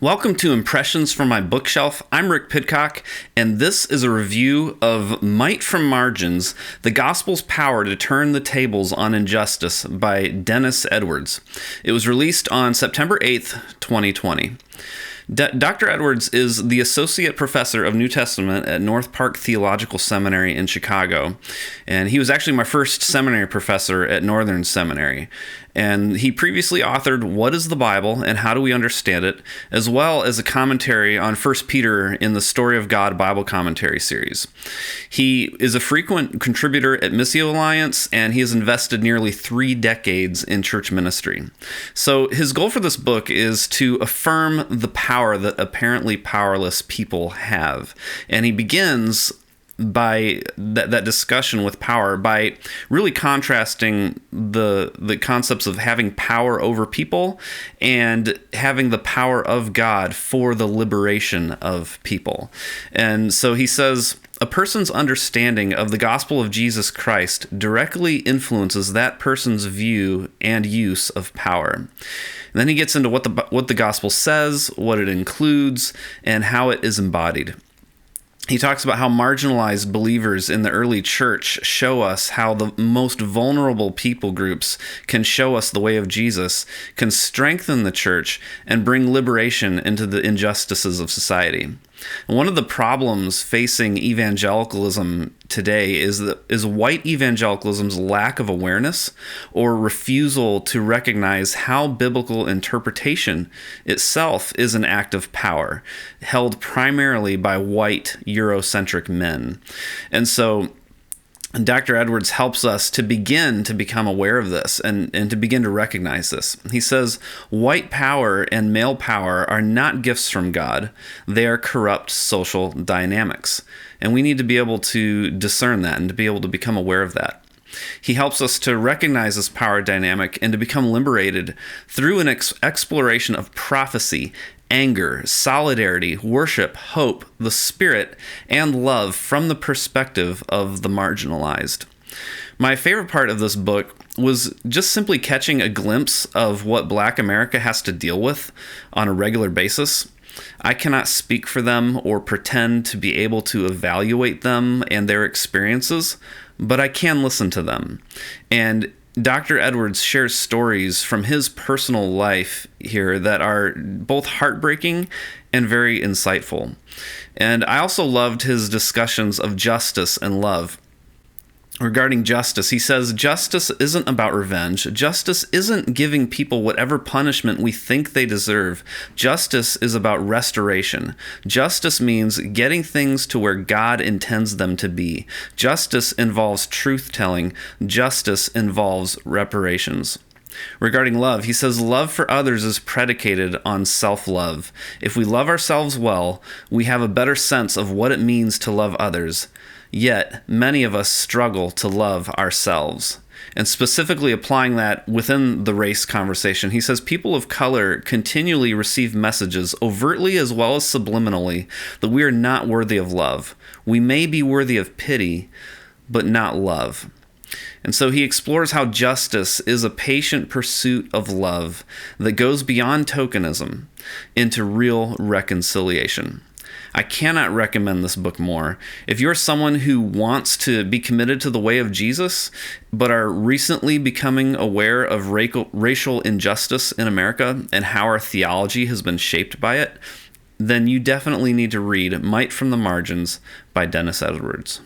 Welcome to Impressions from My Bookshelf. I'm Rick Pidcock, and this is a review of Might from Margins, The Gospel's Power to Turn the Tables on Injustice by Dennis Edwards. It was released on September 8th, 2020. Dr. Edwards is the Associate Professor of New Testament at North Park Theological Seminary in Chicago, and he was actually my first seminary professor at Northern Seminary. And he previously authored What is the Bible and How Do We Understand It, as well as a commentary on 1 Peter in the Story of God Bible Commentary series. He is a frequent contributor at Missio Alliance, and he has invested nearly 3 decades in church ministry. So his goal for this book is to affirm the power that apparently powerless people have. And he begins by that discussion with power by really contrasting the concepts of having power over people and having the power of God for the liberation of people. And so he says, a person's understanding of the gospel of Jesus Christ directly influences that person's view and use of power. And then he gets into what the gospel says, what it includes, and how it is embodied. He talks about how marginalized believers in the early church show us how the most vulnerable people groups can show us the way of Jesus, can strengthen the church, and bring liberation into the injustices of society. And one of the problems facing evangelicalism today is white evangelicalism's lack of awareness or refusal to recognize how biblical interpretation itself is an act of power, held primarily by white Eurocentric men. And so Dr. Edwards helps us to begin to become aware of this and to begin to recognize this. He says, white power and male power are not gifts from God. They are corrupt social dynamics. And we need to be able to discern that and to be able to become aware of that. He helps us to recognize this power dynamic and to become liberated through an exploration of prophecy, anger, solidarity, worship, hope, the Spirit, and love from the perspective of the marginalized. My favorite part of this book was just simply catching a glimpse of what Black America has to deal with on a regular basis. I cannot speak for them or pretend to be able to evaluate them and their experiences, but I can listen to them. And Dr. Edwards shares stories from his personal life here that are both heartbreaking and very insightful. And I also loved his discussions of justice and love. Regarding justice, he says, justice isn't about revenge. Justice isn't giving people whatever punishment we think they deserve. Justice is about restoration. Justice means getting things to where God intends them to be. Justice involves truth-telling. Justice involves reparations. Regarding love, he says, love for others is predicated on self-love. If we love ourselves well, we have a better sense of what it means to love others. Yet, many of us struggle to love ourselves. And specifically applying that within the race conversation, he says people of color continually receive messages, overtly as well as subliminally, that we are not worthy of love. We may be worthy of pity, but not love. And so he explores how justice is a patient pursuit of love that goes beyond tokenism into real reconciliation. I cannot recommend this book more. If you're someone who wants to be committed to the way of Jesus, but are recently becoming aware of racial injustice in America and how our theology has been shaped by it, then you definitely need to read Might from the Margins by Dennis Edwards.